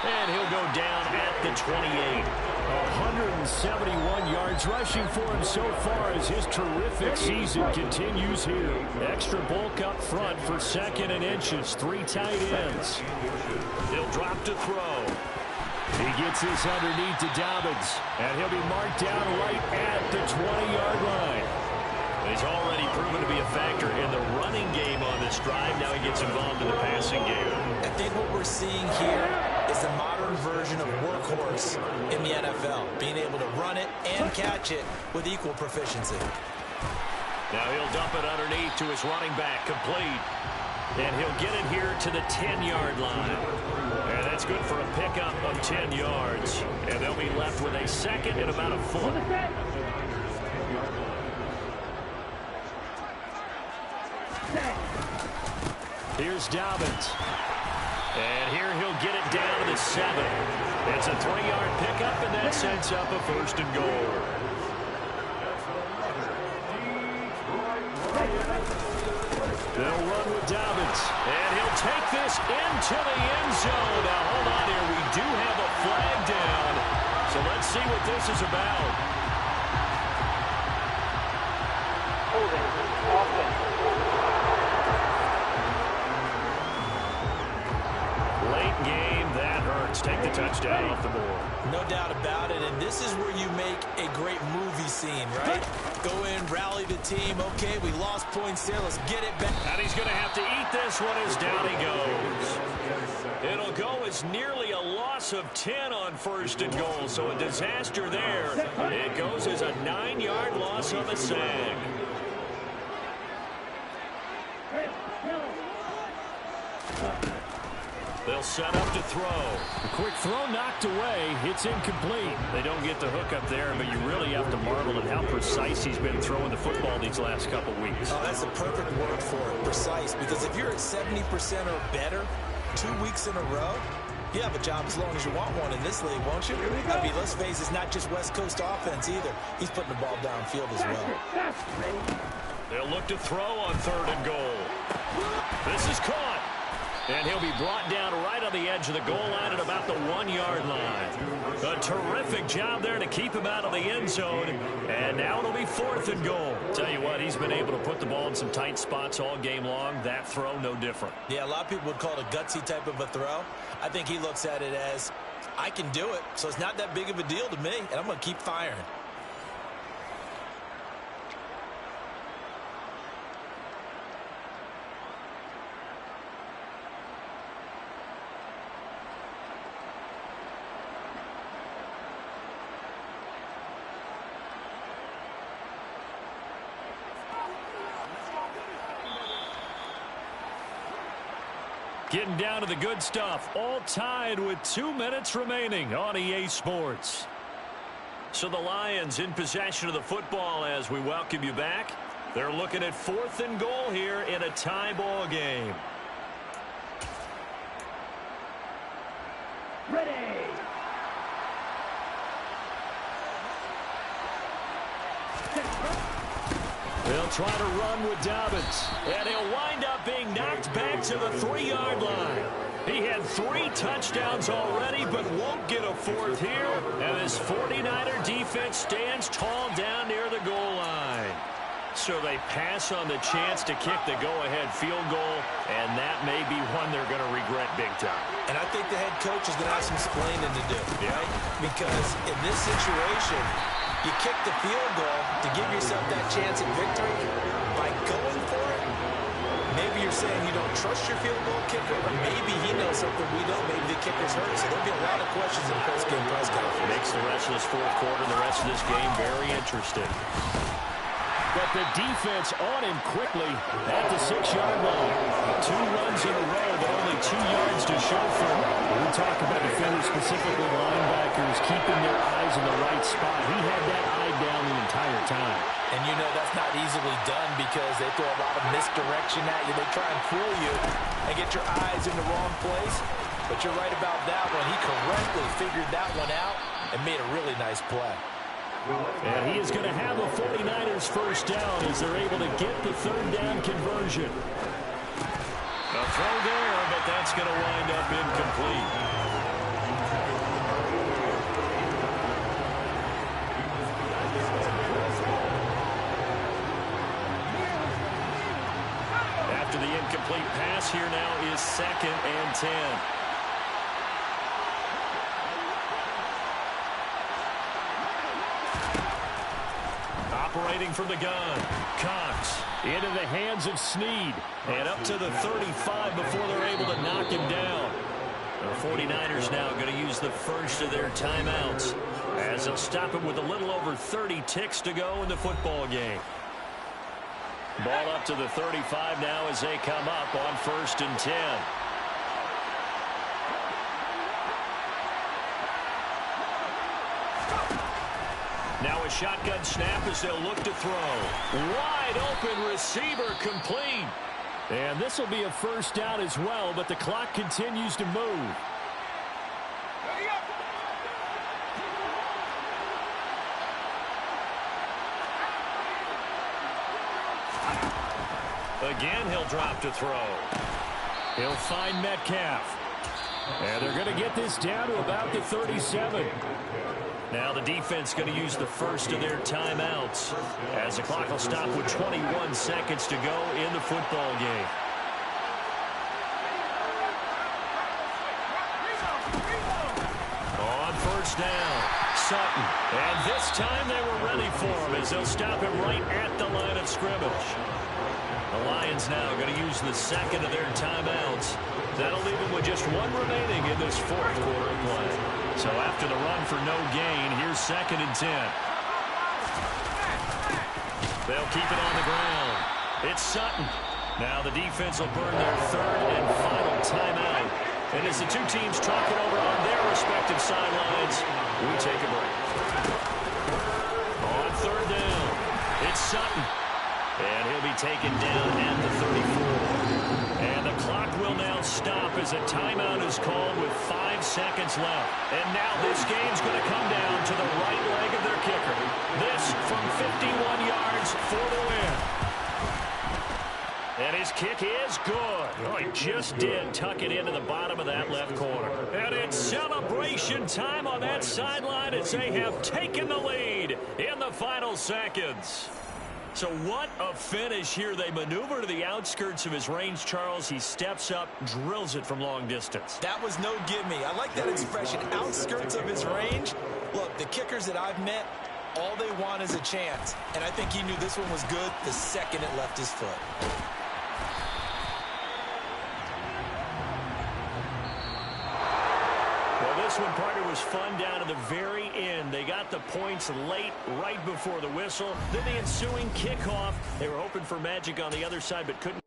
Speaker 2: And he'll go down at the 28.
Speaker 4: 171 yards rushing for him so far as his terrific season continues here. Extra bulk up front for 2nd and inches. 3 tight ends.
Speaker 2: He'll drop to throw.
Speaker 4: He gets this underneath to Dobbins, and he'll be marked down right at the 20-yard line.
Speaker 2: He's already proven to be a factor in the running game on this drive. Now he gets involved in the passing game.
Speaker 3: I think what we're seeing here is the modern version of workhorse in the NFL, being able to run it and catch it with equal proficiency.
Speaker 2: Now he'll dump it underneath to his running back, complete. And he'll get it here to the 10-yard line. And that's good for a pickup of 10 yards. And they'll be left with a second and about a foot. Here's Dobbins. And here he'll get it down to the 7. It's a 3-yard pickup, and that sets up a 1st and goal. They'll run with Dobbins. And he'll take this into the end zone. Now, hold on here. We do have a flag down. So let's see what this is about. Late game, that hurts. Take the touchdown off the board.
Speaker 3: No doubt about it, and this is where you make a great movie scene, right? Go in, rally the team. Okay, we lost points there. Let's get it back.
Speaker 2: And he's going to have to eat this one as down he goes. It'll go as nearly a loss of 10 on 1st and goal, so a disaster there. It goes as a 9-yard loss on the sag. They'll set up to throw.
Speaker 4: A quick throw knocked away. It's incomplete.
Speaker 2: They don't get the hook up there, but you really have to marvel at how precise he's been throwing the football these last couple weeks.
Speaker 3: Oh, that's the perfect word for it, precise. Because if you're at 70% or better 2 weeks in a row, you have a job as long as you want one in this league, won't you? I mean, let's face it, it's not just West Coast offense either. He's putting the ball downfield as well.
Speaker 2: They'll look to throw on 3rd and goal. This is caught. And he'll be brought down right on the edge of the goal line at about the 1-yard line. A terrific job there to keep him out of the end zone. And now it'll be 4th and goal. Tell you what, he's been able to put the ball in some tight spots all game long. That throw, no different.
Speaker 3: Yeah, a lot of people would call it a gutsy type of a throw. I think he looks at it as, I can do it, so it's not that big of a deal to me, and I'm going to keep firing.
Speaker 2: Getting down to the good stuff. All tied with 2 minutes remaining on EA Sports. So the Lions in possession of the football as we welcome you back. They're looking at 4th and goal here in a tie ball game.
Speaker 5: Ready.
Speaker 2: They'll try to run with Dobbins. And he'll wind up being knocked back to the 3-yard line. He had 3 touchdowns already, but won't get a 4th here. And this 49er defense stands tall down near the goal line. So they pass on the chance to kick the go-ahead field goal, and that may be one they're going to regret big time.
Speaker 3: And I think the head coach is going to have some explaining to do, right? Because in this situation, you kick the field goal to give yourself that chance at victory by going for it. Maybe you're saying you don't trust your field goal kicker, or maybe he knows something we don't. Maybe the kicker's hurt. So there'll be a lot of questions in the post-game press conference.
Speaker 2: Makes the rest of this 4th quarter and the rest of this game very interesting.
Speaker 4: But the defense on him quickly at the 6-yard line. 2 runs in a row, but only 2 yards to show for him. We talk about defenders, specifically linebackers, keeping their eyes in the right spot. He had that eye down the entire time.
Speaker 3: And you know that's not easily done because they throw a lot of misdirection at you. They try and fool you and get your eyes in the wrong place. But you're right about that one. He correctly figured that one out and made a really nice play.
Speaker 4: And he is going to have a 49ers 1st down as they're able to get the 3rd down conversion.
Speaker 2: A throw there, but that's going to wind up incomplete. After the incomplete pass, here now is 2nd and 10. waiting from the gun. Cox into the hands of Snead. And up to the 35 before they're able to knock him down. The 49ers now going to use the first of their timeouts, as they'll stop it with a little over 30 ticks to go in the football game. Ball up to the 35 now as they come up on 1st and 10. Now a shotgun snap as they'll look to throw. Wide open receiver complete.
Speaker 4: And this will be a first down as well, but the clock continues to move.
Speaker 2: Again, he'll drop to throw.
Speaker 4: He'll find Metcalf. And they're going to get this down to about the 37.
Speaker 2: Now the defense going to use the first of their timeouts, as the clock will stop with 21 seconds to go in the football game. On 1st down, Sutton. And this time they were ready for him, as they'll stop him right at the line of scrimmage. The Lions now going to use the second of their timeouts. That'll leave them with just one remaining in this 4th quarter of play. So after the run for no gain, here's 2nd and 10. They'll keep it on the ground. It's Sutton. Now the defense will burn their 3rd and final timeout. And as the two teams talk it over on their respective sidelines, we take a break. On 3rd down, it's Sutton. And he'll be taken down at the 34. And the clock will now stop as a timeout is called with 5 seconds left. And now this game's going to come down to the right leg of their kicker. This from 51 yards for the win. And his kick is good. Oh, he just did tuck it into the bottom of that left corner. And it's celebration time on that sideline as they have taken the lead in the final seconds. So what a finish here. They maneuver to the outskirts of his range, Charles. He steps up, drills it from long distance.
Speaker 3: That was no gimme. I like that expression, outskirts of his range. Look, the kickers that I've met, all they want is a chance. And I think he knew this one was good the second it left his foot.
Speaker 2: This one, partner, was fun down to the very end. They got the points late, right before the whistle. Then the ensuing kickoff. They were hoping for magic on the other side, but couldn't.